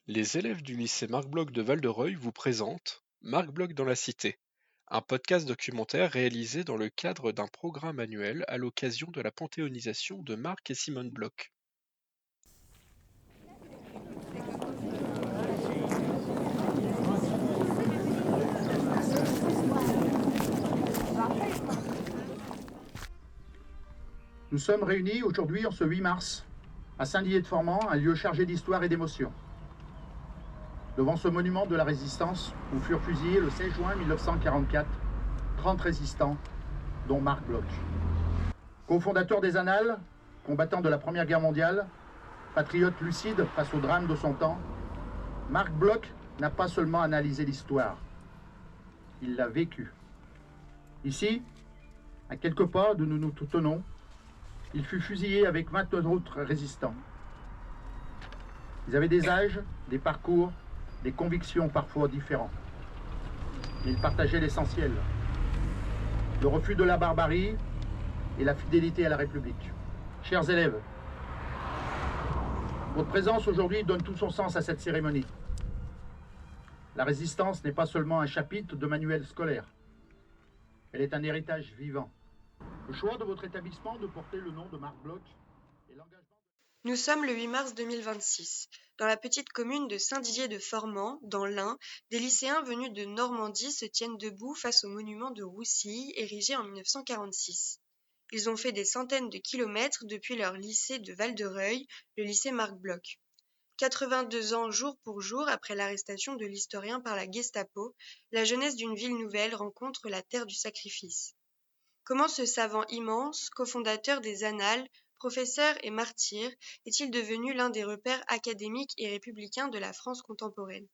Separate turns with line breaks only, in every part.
Les élèves du lycée Marc Bloch de Val-de-Reuil vous présentent Marc Bloch dans la cité, un podcast documentaire réalisé dans le cadre d'un programme annuel à l'occasion de la panthéonisation de Marc et Simone Bloch.
Nous sommes réunis aujourd'hui en ce 8 mars à Saint-Dié-de-Formans, un lieu chargé d'histoire et d'émotion. Devant ce monument de la résistance où furent fusillés le 16 juin 1944 30 résistants, dont Marc Bloch. Cofondateur des Annales, combattant de la Première Guerre mondiale, patriote lucide face au drame de son temps, Marc Bloch n'a pas seulement analysé l'histoire, il l'a vécue. Ici, à quelques pas d'où nous nous tenons, il fut fusillé avec 20 autres résistants. Ils avaient des âges, des parcours, des convictions parfois différents. Mais ils partageaient l'essentiel, le refus de la barbarie et la fidélité à la République. Chers élèves, votre présence aujourd'hui donne tout son sens à cette cérémonie. La résistance n'est pas seulement un chapitre de manuel scolaire, elle est un héritage vivant. Le choix de votre établissement de porter le nom de Marc Bloch et l'engagement...
Nous sommes le 8 mars 2026. Dans la petite commune de Saint-Didier-de-Formans, dans l'Ain, des lycéens venus de Normandie se tiennent debout face au monument de Roussy, érigé en 1946. Ils ont fait des centaines de kilomètres depuis leur lycée de Val-de-Reuil, le lycée Marc Bloch. 82 ans jour pour jour après l'arrestation de l'historien par la Gestapo, la jeunesse d'une ville nouvelle rencontre la terre du sacrifice. Comment ce savant immense, cofondateur des Annales, professeur et martyr, est-il devenu l'un des repères académiques et républicains de la France contemporaine?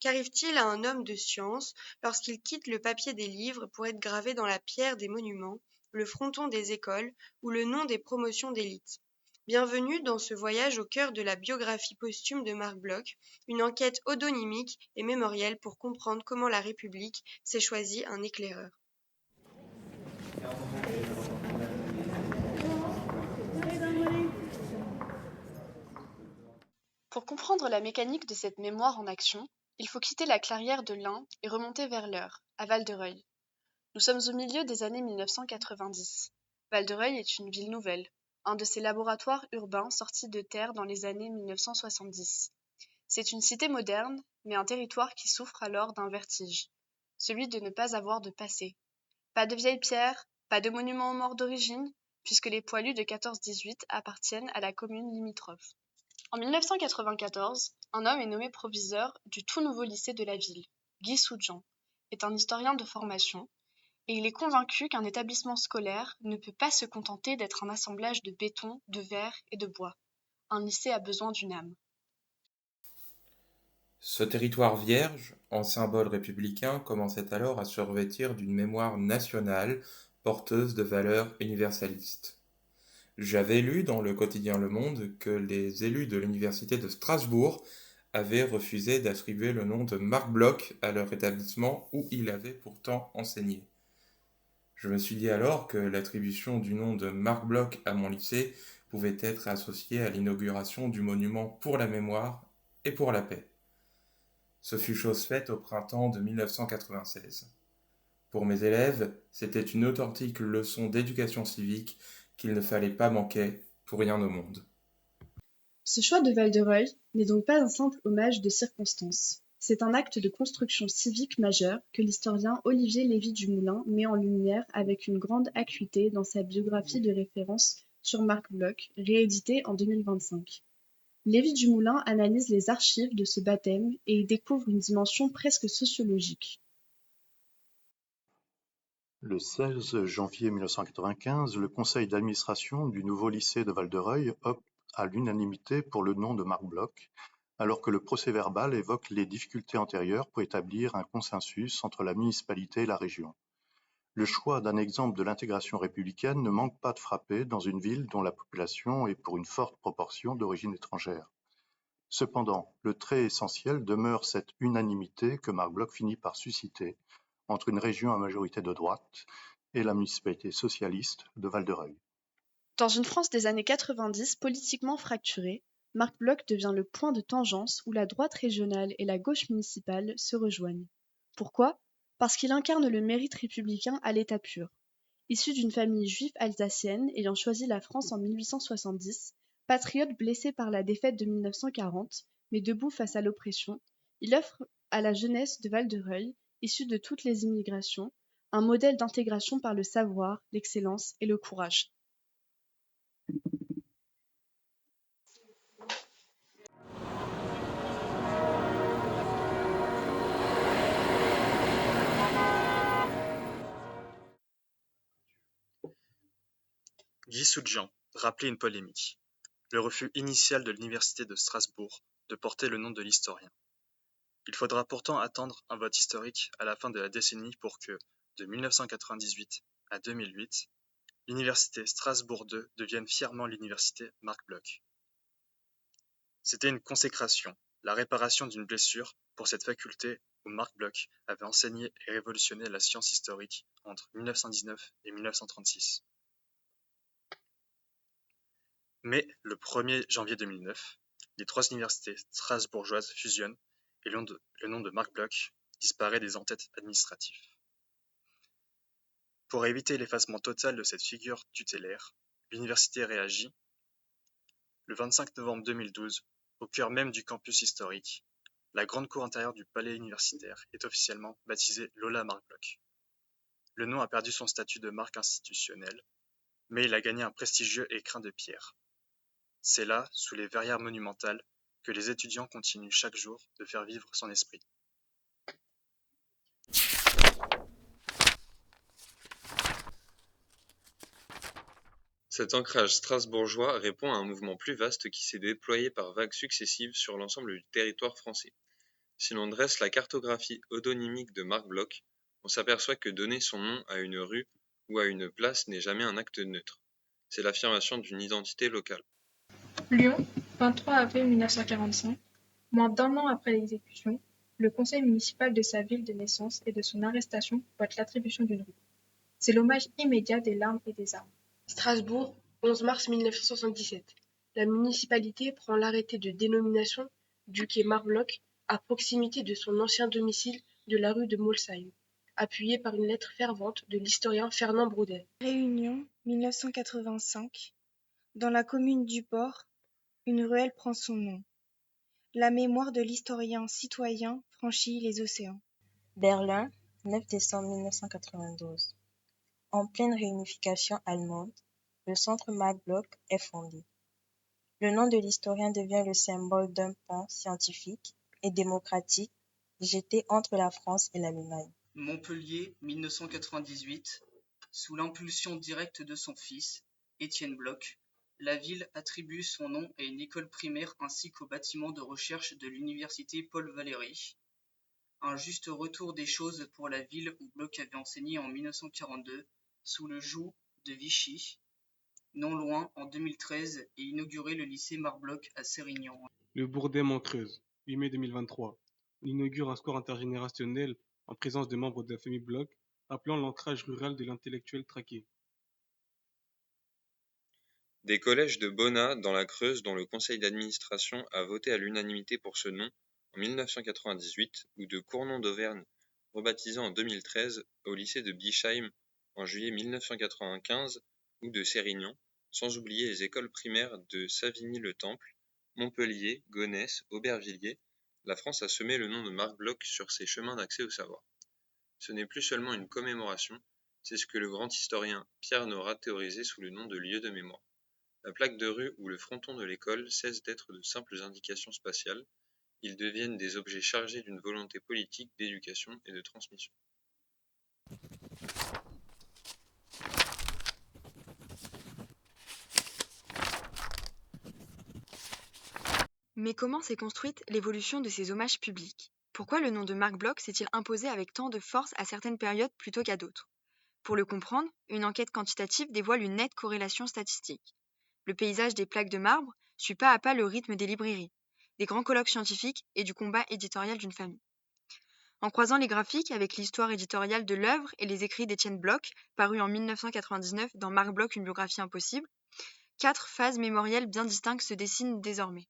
Qu'arrive-t-il à un homme de science lorsqu'il quitte le papier des livres pour être gravé dans la pierre des monuments, le fronton des écoles ou le nom des promotions d'élite? Bienvenue dans ce voyage au cœur de la biographie posthume de Marc Bloch, une enquête odonymique et mémorielle pour comprendre comment la République s'est choisie un éclaireur.
Pour comprendre la mécanique de cette mémoire en action, il faut quitter la clairière de l'Ain et remonter vers l'Eure, à Val-de-Reuil. Nous sommes au milieu des années 1990. Val-de-Reuil est une ville nouvelle, un de ces laboratoires urbains sortis de terre dans les années 1970. C'est une cité moderne, mais un territoire qui souffre alors d'un vertige, celui de ne pas avoir de passé. Pas de vieilles pierres, pas de monuments aux morts d'origine, puisque les poilus de 14-18 appartiennent à la commune limitrophe. En 1994, un homme est nommé proviseur du tout nouveau lycée de la ville. Guy Soudjan est un historien de formation et il est convaincu qu'un établissement scolaire ne peut pas se contenter d'être un assemblage de béton, de verre et de bois. Un lycée a besoin d'une âme.
Ce territoire vierge, en symbole républicain, commençait alors à se revêtir d'une mémoire nationale porteuse de valeurs universalistes. J'avais lu dans le quotidien Le Monde que les élus de l'université de Strasbourg avaient refusé d'attribuer le nom de Marc Bloch à leur établissement où il avait pourtant enseigné. Je me suis dit alors que l'attribution du nom de Marc Bloch à mon lycée pouvait être associée à l'inauguration du monument pour la mémoire et pour la paix. Ce fut chose faite au printemps de 1996. Pour mes élèves, c'était une authentique leçon d'éducation civique qu'il ne fallait pas manquer pour rien au monde.
Ce choix de Val-de-Reuil n'est donc pas un simple hommage de circonstance. C'est un acte de construction civique majeur que l'historien Olivier Lévy-Dumoulin met en lumière avec une grande acuité dans sa biographie de référence sur Marc Bloch, rééditée en 2025. Lévy-Dumoulin analyse les archives de ce baptême et y découvre une dimension presque sociologique.
Le 16 janvier 1995, le conseil d'administration du nouveau lycée de Val-de-Reuil opte à l'unanimité pour le nom de Marc Bloch, alors que le procès-verbal évoque les difficultés antérieures pour établir un consensus entre la municipalité et la région. Le choix d'un exemple de l'intégration républicaine ne manque pas de frapper dans une ville dont la population est pour une forte proportion d'origine étrangère. Cependant, le trait essentiel demeure cette unanimité que Marc Bloch finit par susciter entre une région à majorité de droite et la municipalité socialiste de Val-de-Reuil.
Dans une France des années 90 politiquement fracturée, Marc Bloch devient le point de tangence où la droite régionale et la gauche municipale se rejoignent. Pourquoi ? Parce qu'il incarne le mérite républicain à l'état pur. Issu d'une famille juive alsacienne ayant choisi la France en 1870, patriote blessé par la défaite de 1940, mais debout face à l'oppression, il offre à la jeunesse de Val-de-Reuil, issue de toutes les immigrations, un modèle d'intégration par le savoir, l'excellence et le courage.
Guy Soudjian rappelait une polémique, le refus initial de l'université de Strasbourg de porter le nom de l'historien. Il faudra pourtant attendre un vote historique à la fin de la décennie pour que, de 1998 à 2008, l'université Strasbourg II devienne fièrement l'université Marc Bloch. C'était une consécration, la réparation d'une blessure pour cette faculté où Marc Bloch avait enseigné et révolutionné la science historique entre 1919 et 1936. Mais le 1er janvier 2009, les trois universités strasbourgeoises fusionnent et le nom de Marc Bloch disparaît des en-têtes administratives. Pour éviter l'effacement total de cette figure tutélaire, l'université réagit. Le 25 novembre 2012, au cœur même du campus historique, la grande cour intérieure du palais universitaire est officiellement baptisée Lola Marc Bloch. Le nom a perdu son statut de marque institutionnelle, mais il a gagné un prestigieux écrin de pierre. C'est là, sous les verrières monumentales, que les étudiants continuent chaque jour de faire vivre son esprit.
Cet ancrage strasbourgeois répond à un mouvement plus vaste qui s'est déployé par vagues successives sur l'ensemble du territoire français. Si l'on dresse la cartographie odonymique de Marc Bloch, on s'aperçoit que donner son nom à une rue ou à une place n'est jamais un acte neutre. C'est l'affirmation d'une identité locale.
Lyon, 23 avril 1945, moins d'un an après l'exécution, le conseil municipal de sa ville de naissance et de son arrestation vote l'attribution d'une rue. C'est l'hommage immédiat des larmes et des armes.
Strasbourg, 11 mars 1977. La municipalité prend l'arrêté de dénomination du quai Marc Bloch à proximité de son ancien domicile de la rue de Molsheim, appuyé par une lettre fervente de l'historien Fernand Braudel.
Réunion, 1985. Dans la commune du Port, une ruelle prend son nom. La mémoire de l'historien citoyen franchit les océans.
Berlin, 9 décembre 1992. En pleine réunification allemande, le centre Marc Bloch est fondé. Le nom de l'historien devient le symbole d'un pont scientifique et démocratique jeté entre la France et l'Allemagne.
Montpellier, 1998. Sous l'impulsion directe de son fils, Étienne Bloch, la ville attribue son nom à une école primaire ainsi qu'au bâtiment de recherche de l'université Paul Valéry. Un juste retour des choses pour la ville où Bloch avait enseigné en 1942 sous le joug de Vichy, non loin en 2013 et inauguré le lycée Marc Bloch à Sérignan.
Le Bourdet-Montreuze, 8 mai 2023. On inaugure un square intergénérationnel en présence de membres de la famille Bloch, appelant l'ancrage rural de l'intellectuel traqué.
Des collèges de Bonnat dans la Creuse dont le conseil d'administration a voté à l'unanimité pour ce nom en 1998 ou de Cournon d'Auvergne, rebaptisé en 2013 au lycée de Bischheim en juillet 1995 ou de Sérignan, sans oublier les écoles primaires de Savigny-le-Temple, Montpellier, Gonesse, Aubervilliers, la France a semé le nom de Marc Bloch sur ses chemins d'accès au savoir. Ce n'est plus seulement une commémoration, c'est ce que le grand historien Pierre Nora a théorisé sous le nom de lieu de mémoire. La plaque de rue ou le fronton de l'école cessent d'être de simples indications spatiales, ils deviennent des objets chargés d'une volonté politique d'éducation et de transmission.
Mais comment s'est construite l'évolution de ces hommages publics ? Pourquoi le nom de Marc Bloch s'est-il imposé avec tant de force à certaines périodes plutôt qu'à d'autres ? Pour le comprendre, une enquête quantitative dévoile une nette corrélation statistique. Le paysage des plaques de marbre suit pas à pas le rythme des librairies, des grands colloques scientifiques et du combat éditorial d'une famille. En croisant les graphiques avec l'histoire éditoriale de l'œuvre et les écrits d'Étienne Bloch, parus en 1999 dans Marc Bloch, une biographie impossible, 4 phases mémorielles bien distinctes se dessinent désormais.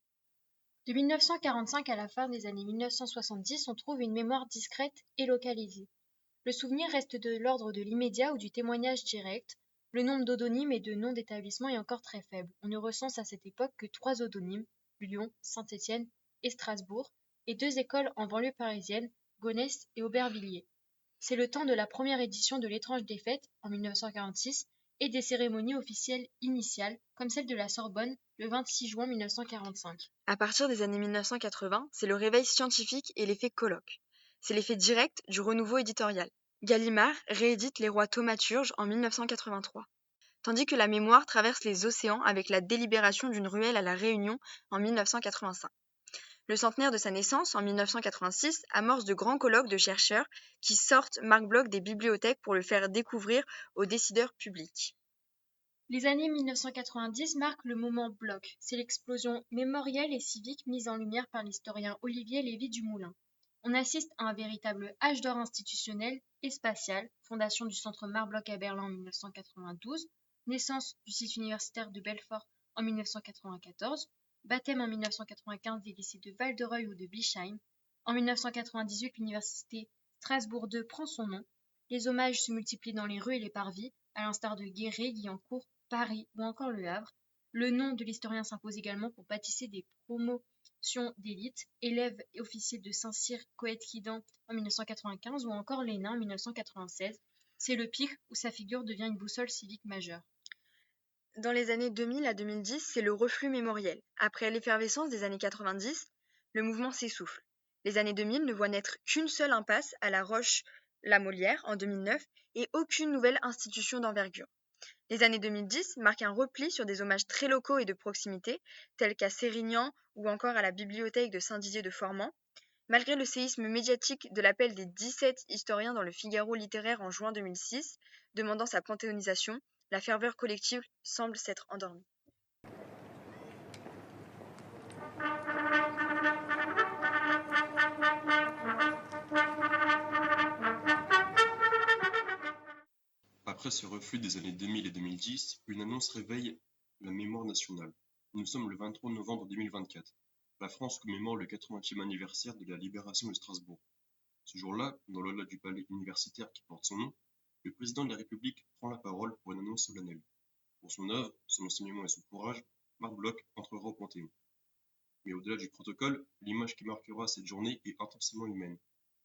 De 1945 à la fin des années 1970, on trouve une mémoire discrète et localisée. Le souvenir reste de l'ordre de l'immédiat ou du témoignage direct. Le nombre d'odonymes et de noms d'établissements est encore très faible. On ne recense à cette époque que 3 odonymes, Lyon, Saint-Étienne et Strasbourg, et 2 écoles en banlieue parisienne, Gonesse et Aubervilliers. C'est le temps de la première édition de L'étrange défaite, en 1946, et des cérémonies officielles initiales, comme celle de la Sorbonne, le 26 juin 1945.
À partir des années 1980, c'est le réveil scientifique et l'effet colloque. C'est l'effet direct du renouveau éditorial. Gallimard réédite Les Rois thaumaturges en 1983. Tandis que la mémoire traverse les océans avec la délibération d'une ruelle à La Réunion en 1985. Le centenaire de sa naissance, en 1986, amorce de grands colloques de chercheurs qui sortent Marc Bloch des bibliothèques pour le faire découvrir aux décideurs publics.
Les années 1990 marquent le moment Bloch. C'est l'explosion mémorielle et civique mise en lumière par l'historien Olivier Lévy-Dumoulin. On assiste à un véritable âge d'or institutionnel et spatial, fondation du centre Marc Bloch à Berlin en 1992, naissance du site universitaire de Belfort en 1994, baptême en 1995 des lycées de Val-de-Reuil ou de Bischheim. En 1998, l'université Strasbourg II prend son nom. Les hommages se multiplient dans les rues et les parvis, à l'instar de Guéret, Guyancourt, Paris ou encore Le Havre. Le nom de l'historien s'impose également pour baptiser des promotions d'élite, élève et officier de Saint-Cyr Coët-Quidan en 1995 ou encore l'ENA en 1996. C'est le pic où sa figure devient une boussole civique majeure.
Dans les années 2000 à 2010, c'est le reflux mémoriel. Après l'effervescence des années 90, le mouvement s'essouffle. Les années 2000 ne voient naître qu'une seule impasse à La Roche-la-Molière en 2009 et aucune nouvelle institution d'envergure. Les années 2010 marquent un repli sur des hommages très locaux et de proximité, tels qu'à Sérignan ou encore à la bibliothèque de Saint-Didier-de-Formans. Malgré le séisme médiatique de l'appel des 17 historiens dans le Figaro littéraire en juin 2006, demandant sa panthéonisation, la ferveur collective semble s'être endormie.
Après ce reflux des années 2000 et 2010, une annonce réveille la mémoire nationale. Nous sommes le 23 novembre 2024. La France commémore le 80e anniversaire de la libération de Strasbourg. Ce jour-là, dans l'aula du palais universitaire qui porte son nom, le président de la République prend la parole pour une annonce solennelle. Pour son œuvre, son enseignement et son courage, Marc Bloch entrera au Panthéon. Mais au-delà du protocole, l'image qui marquera cette journée est intensément humaine.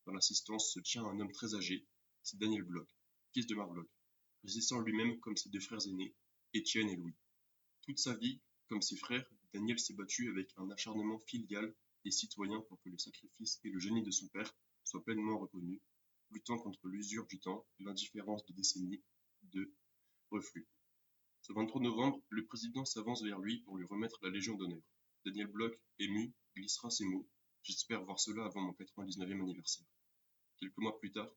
Dans l'assistance se tient un homme très âgé, c'est Daniel Bloch, fils de Marc Bloch, résistant lui-même comme ses 2 frères aînés, Étienne et Louis. Toute sa vie, comme ses frères, Daniel s'est battu avec un acharnement filial et citoyen pour que le sacrifice et le génie de son père soient pleinement reconnus, luttant contre l'usure du temps et l'indifférence de décennies de reflux. Ce 23 novembre, le président s'avance vers lui pour lui remettre la Légion d'honneur. Daniel Bloch, ému, glissera ces mots: « J'espère voir cela avant mon 99e anniversaire. » Quelques mois plus tard,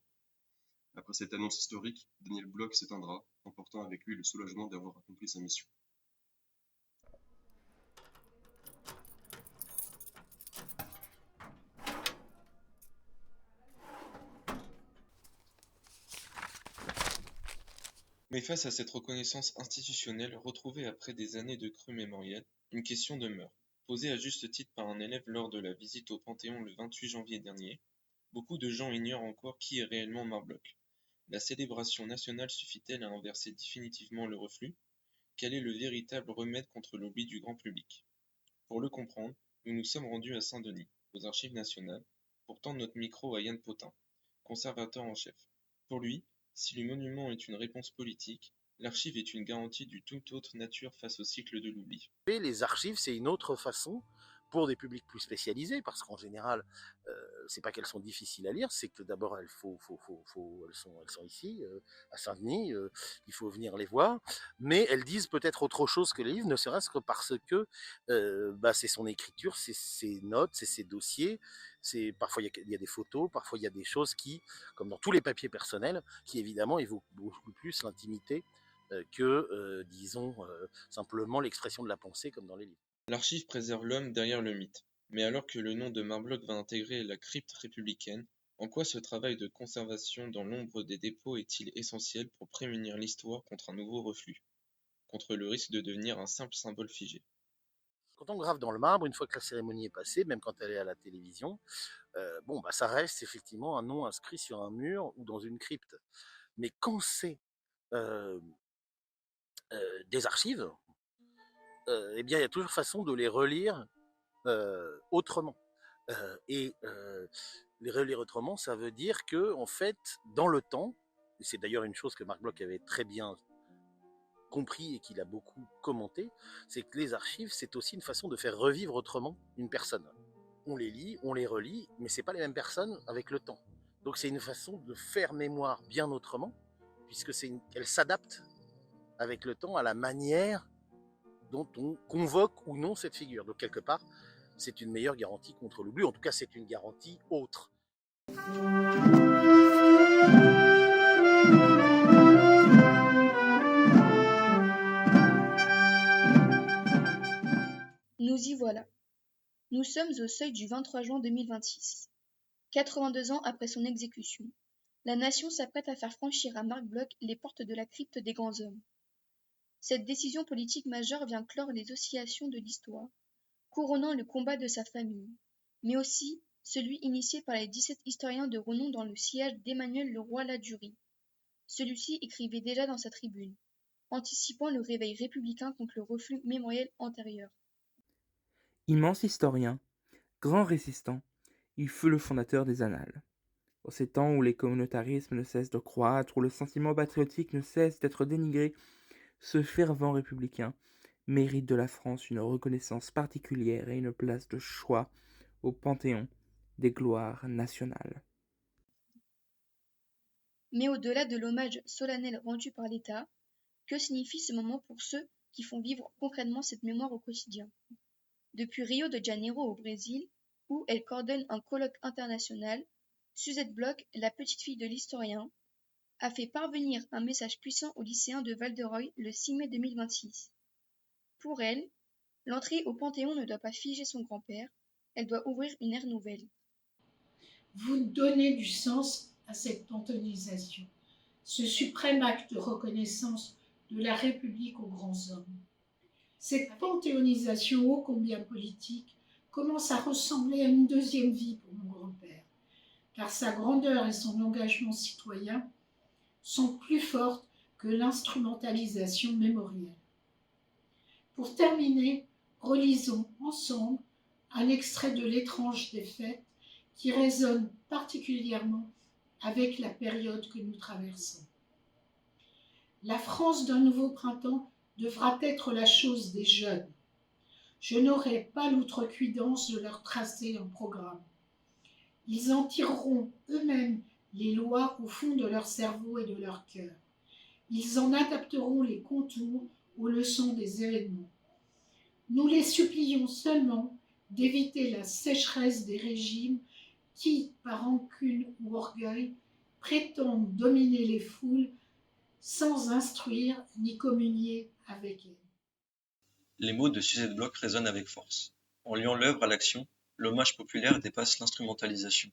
après cette annonce historique, Daniel Bloch s'éteindra, emportant avec lui le soulagement d'avoir accompli sa mission.
Mais face à cette reconnaissance institutionnelle retrouvée après des années de crue mémorielle, une question demeure. Posée à juste titre par un élève lors de la visite au Panthéon le 28 janvier dernier, beaucoup de gens ignorent encore qui est réellement Marc Bloch. La célébration nationale suffit-elle à inverser définitivement le reflux? Quel est le véritable remède contre l'oubli du grand public? Pour le comprendre, nous nous sommes rendus à Saint-Denis, aux Archives nationales, pour tendre notre micro à Yann Potin, conservateur en chef. Pour lui, si le monument est une réponse politique, l'archive est une garantie d'une toute autre nature face au cycle de l'oubli.
Les archives, c'est une autre façon pour des publics plus spécialisés, parce qu'en général, c'est pas qu'elles sont difficiles à lire, c'est que d'abord elles sont ici, à Saint-Denis, il faut venir les voir, mais elles disent peut-être autre chose que les livres, ne serait-ce que parce que c'est son écriture, c'est ses notes, c'est ses dossiers, parfois il y a des photos, parfois il y a des choses qui, comme dans tous les papiers personnels, qui évidemment évoquent beaucoup plus l'intimité que, disons, simplement l'expression de la pensée comme dans les livres.
L'archive préserve l'homme derrière le mythe. Mais alors que le nom de Marc Bloch va intégrer la crypte républicaine, en quoi ce travail de conservation dans l'ombre des dépôts est-il essentiel pour prémunir l'histoire contre un nouveau reflux, contre le risque de devenir un simple symbole figé?
Quand on grave dans le marbre, une fois que la cérémonie est passée, même quand elle est à la télévision, ça reste effectivement un nom inscrit sur un mur ou dans une crypte. Mais quand c'est des archives, il y a toujours façon de les relire autrement. Les relire autrement, ça veut dire que, en fait, dans le temps, et c'est d'ailleurs une chose que Marc Bloch avait très bien compris et qu'il a beaucoup commenté, c'est que les archives, c'est aussi une façon de faire revivre autrement une personne. On les lit, on les relit, mais c'est pas les mêmes personnes avec le temps. Donc c'est une façon de faire mémoire bien autrement, puisque elle s'adapte avec le temps à la manière dont on convoque ou non cette figure. Donc quelque part, c'est une meilleure garantie contre l'oubli. En tout cas, c'est une garantie autre.
Nous y voilà. Nous sommes au seuil du 23 juin 2026. 82 ans après son exécution, la nation s'apprête à faire franchir à Marc Bloch les portes de la crypte des grands hommes. Cette décision politique majeure vient clore les oscillations de l'histoire, couronnant le combat de sa famille, mais aussi celui initié par les 17 historiens de renom dans le siège d'Emmanuel Leroy-Ladurie. Celui-ci écrivait déjà dans sa tribune, anticipant le réveil républicain contre le reflux mémoriel antérieur.
Immense historien, grand résistant, il fut le fondateur des Annales. En ces temps où les communautarismes ne cessent de croître, où le sentiment patriotique ne cesse d'être dénigré, ce fervent républicain mérite de la France une reconnaissance particulière et une place de choix au panthéon des gloires nationales.
Mais au-delà de l'hommage solennel rendu par l'État, que signifie ce moment pour ceux qui font vivre concrètement cette mémoire au quotidien? Depuis Rio de Janeiro au Brésil, où elle coordonne un colloque international, Suzette Bloch, la petite-fille de l'historien, a fait parvenir un message puissant aux lycéens de Val-de-Reuil le 6 mai 2026. Pour elle, l'entrée au Panthéon ne doit pas figer son grand-père, elle doit ouvrir une ère nouvelle.
Vous donnez du sens à cette panthéonisation, ce suprême acte de reconnaissance de la République aux grands hommes. Cette panthéonisation ô combien politique commence à ressembler à une deuxième vie pour mon grand-père, car sa grandeur et son engagement citoyen sont plus fortes que l'instrumentalisation mémorielle. Pour terminer, relisons ensemble un extrait de L'étrange défaite qui résonne particulièrement avec la période que nous traversons. La France d'un nouveau printemps devra être la chose des jeunes. Je n'aurai pas l'outrecuidance de leur tracer un programme. Ils en tireront eux-mêmes les lois au fond de leur cerveau et de leur cœur. Ils en adapteront les contours aux leçons des événements. Nous les supplions seulement d'éviter la sécheresse des régimes qui, par rancune ou orgueil, prétendent dominer les foules sans instruire ni communier avec elles.
Les mots de Suzette Bloch résonnent avec force. En liant l'œuvre à l'action, l'hommage populaire dépasse l'instrumentalisation.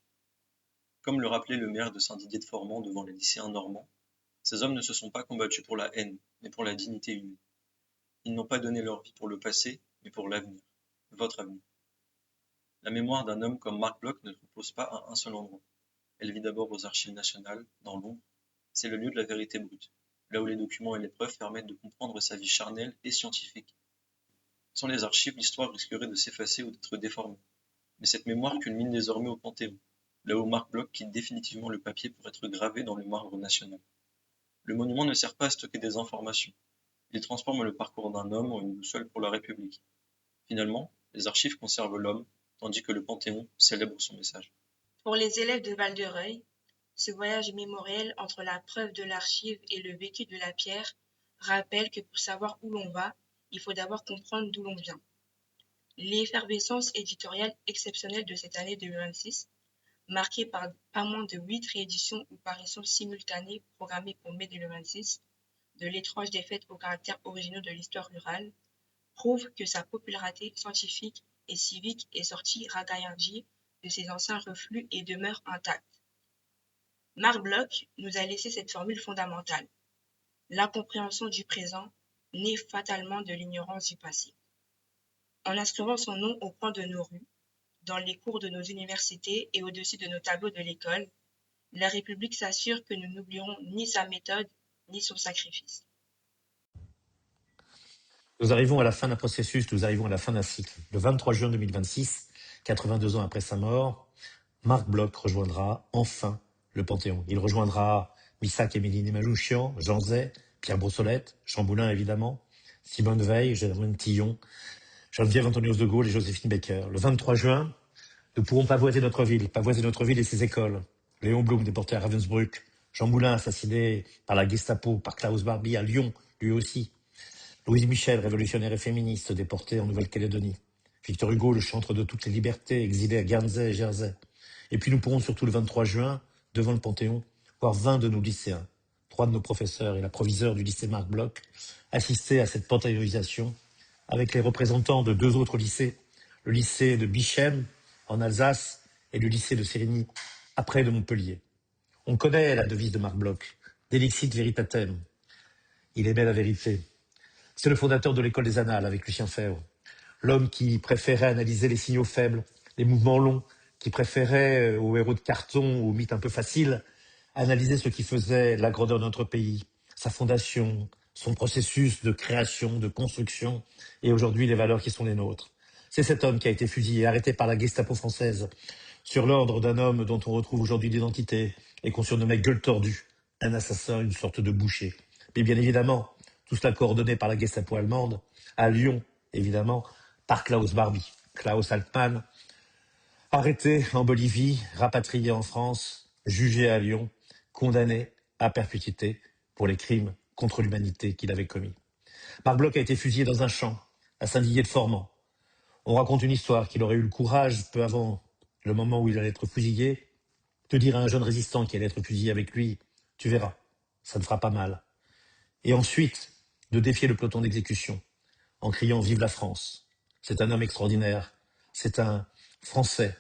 Comme le rappelait le maire de Saint-Didier-de-Formans devant les lycéens normands, ces hommes ne se sont pas combattus pour la haine, mais pour la dignité humaine. Ils n'ont pas donné leur vie pour le passé, mais pour l'avenir, votre avenir. La mémoire d'un homme comme Marc Bloch ne repose pas à un seul endroit. Elle vit d'abord aux Archives nationales, dans l'ombre. C'est le lieu de la vérité brute, là où les documents et les preuves permettent de comprendre sa vie charnelle et scientifique. Sans les archives, l'histoire risquerait de s'effacer ou d'être déformée. Mais cette mémoire culmine désormais au Panthéon, là où Marc Bloch quitte définitivement le papier pour être gravé dans le marbre national. Le monument ne sert pas à stocker des informations. Il transforme le parcours d'un homme en une boussole pour la République. Finalement, les archives conservent l'homme, tandis que le Panthéon célèbre son message.
Pour les élèves de Val-de-Reuil, ce voyage mémoriel entre la preuve de l'archive et le vécu de la pierre rappelle que pour savoir où l'on va, il faut d'abord comprendre d'où l'on vient. L'effervescence éditoriale exceptionnelle de cette année 2026, marquée par pas moins de 8 rééditions ou parutions simultanées programmées pour mai 2026, de l'étrange défaite aux caractères originaux de l'histoire rurale, prouve que sa popularité scientifique et civique est sortie ragaillardie de ses anciens reflux et demeure intacte. Marc Bloch nous a laissé cette formule fondamentale. L'incompréhension du présent naît fatalement de l'ignorance du passé. en inscrivant son nom au coin de nos rues, dans les cours de nos universités et au-dessus de nos tableaux de l'école, la République s'assure que nous n'oublierons ni sa méthode ni son sacrifice.
Nous arrivons à la fin d'un processus, nous arrivons à la fin d'un cycle. Le 23 juin 2026, 82 ans après sa mort, Marc Bloch rejoindra enfin le Panthéon. Il rejoindra Missak et Méline Manouchian, Jean Zay, Pierre Brossolette, Jean Moulin évidemment, Simone Veil, Germaine Tillon, Geneviève Antonius de Gaulle et Joséphine Baker. Le 23 juin, nous pourrons pavoiser notre ville et ses écoles. Léon Blum déporté à Ravensbrück, Jean Moulin assassiné par la Gestapo, par Klaus Barbie à Lyon, lui aussi. Louise Michel, révolutionnaire et féministe, déportée en Nouvelle-Calédonie. Victor Hugo, le chantre de toutes les libertés, exilé à Guernsey et Jersey. Et puis nous pourrons surtout le 23 juin, devant le Panthéon, voir 20 de nos lycéens, 3 de nos professeurs et la proviseure du lycée Marc Bloch, assister à cette panthéonisation avec les représentants de 2 autres lycées, le lycée de Bichem, en Alsace, et le lycée de Sérigny, après de Montpellier. On connaît la devise de Marc Bloch, Delixit Veritatem. Il aimait la vérité. C'est le fondateur de l'école des Annales avec Lucien Febvre. L'homme qui préférait analyser les signaux faibles, les mouvements longs, qui préférait aux héros de carton, aux mythes un peu faciles, analyser ce qui faisait la grandeur de notre pays, sa fondation, son processus de création, de construction, et aujourd'hui les valeurs qui sont les nôtres. C'est cet homme qui a été fusillé, arrêté par la Gestapo française, sur l'ordre d'un homme dont on retrouve aujourd'hui l'identité et qu'on surnommait Gueule tordue, un assassin, une sorte de boucher. Mais bien évidemment, tout cela coordonné par la Gestapo allemande, à Lyon, évidemment, par Klaus Barbie, Klaus Altmann, arrêté en Bolivie, rapatrié en France, jugé à Lyon, condamné à perpétuité pour les crimes contre l'humanité qu'il avait commis. Marc Bloch a été fusillé dans un champ, à Saint-Didier-de-Formans. On raconte une histoire qu'il aurait eu le courage, peu avant le moment où il allait être fusillé, de dire à un jeune résistant qui allait être fusillé avec lui, « Tu verras, ça ne fera pas mal ». Et ensuite, de défier le peloton d'exécution, en criant « Vive la France ». C'est un homme extraordinaire, c'est un Français,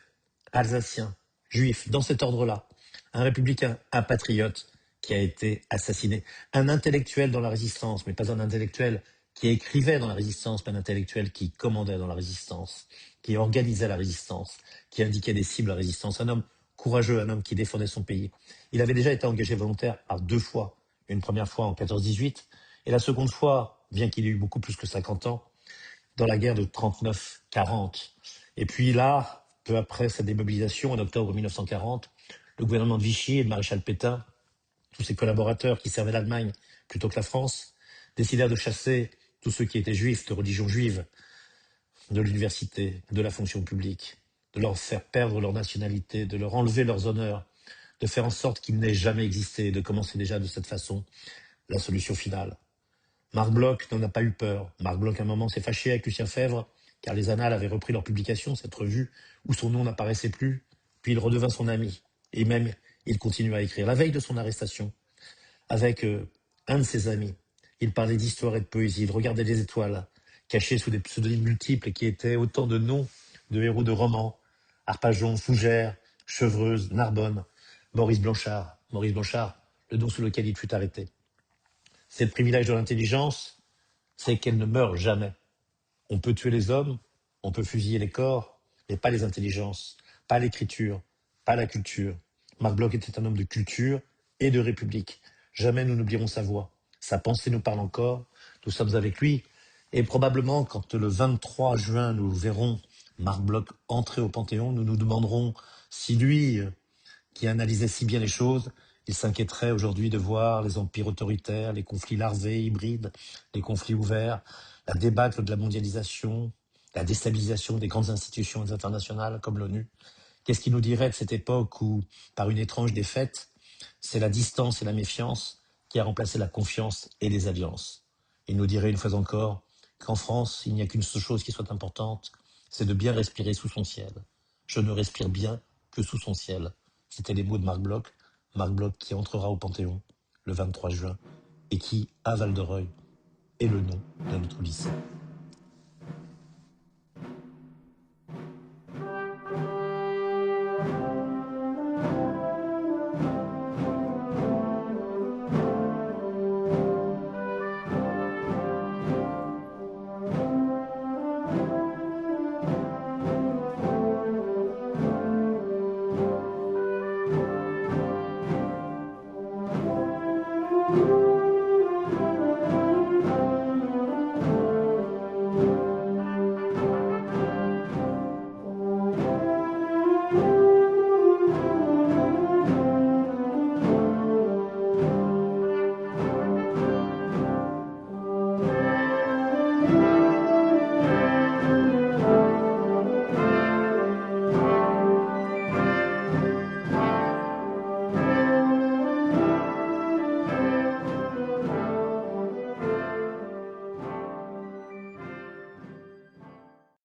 Alsacien, Juif, dans cet ordre-là, un républicain, un patriote qui a été assassiné, un intellectuel dans la résistance, mais pas un intellectuel qui écrivait dans la résistance, mais un intellectuel qui commandait dans la résistance, qui organisait la résistance, qui indiquait des cibles à la résistance, un homme courageux, un homme qui défendait son pays. Il avait déjà été engagé volontaire par 2 fois, une première fois en 14-18, et la seconde fois, bien qu'il ait eu beaucoup plus que 50 ans, dans la guerre de 39-40. Et puis là, peu après sa démobilisation, en octobre 1940, le gouvernement de Vichy et le maréchal Pétain, tous ses collaborateurs qui servaient l'Allemagne plutôt que la France, décidèrent de chasser tous ceux qui étaient juifs, de religion juive, de l'université, de la fonction publique, de leur faire perdre leur nationalité, de leur enlever leurs honneurs, de faire en sorte qu'ils n'aient jamais existé, et de commencer déjà de cette façon la solution finale. Marc Bloch n'en a pas eu peur. Marc Bloch, à un moment, s'est fâché avec Lucien Febvre, car les Annales avaient repris leur publication, cette revue, où son nom n'apparaissait plus, puis il redevint son ami. Et même, il continua à écrire. La veille de son arrestation, avec un de ses amis, il parlait d'histoire et de poésie, il regardait les étoiles, cachées sous des pseudonymes multiples, qui étaient autant de noms de héros de romans, Arpajon, Fougère, Chevreuse, Narbonne, Maurice Blanchard, le nom sous lequel il fut arrêté. C'est le privilège de l'intelligence, c'est qu'elle ne meurt jamais. On peut tuer les hommes, on peut fusiller les corps, mais pas les intelligences, pas l'écriture, pas la culture. Marc Bloch était un homme de culture et de république. Jamais nous n'oublierons sa voix. Sa pensée nous parle encore, nous sommes avec lui, et probablement quand le 23 juin nous verrons Marc Bloch entrer au Panthéon, nous nous demanderons si lui, qui analysait si bien les choses, il s'inquiéterait aujourd'hui de voir les empires autoritaires, les conflits larvés, hybrides, les conflits ouverts, la débâcle de la mondialisation, la déstabilisation des grandes institutions internationales comme l'ONU. Qu'est-ce qu'il nous dirait de cette époque où, par une étrange défaite, c'est la distance et la méfiance qui a remplacé la confiance et les alliances? Il nous dirait une fois encore qu'en France, il n'y a qu'une seule chose qui soit importante, c'est de bien respirer sous son ciel. Je ne respire bien que sous son ciel. C'était les mots de Marc Bloch qui entrera au Panthéon le 23 juin et qui, à Val-de-Reuil, est le nom de notre lycée.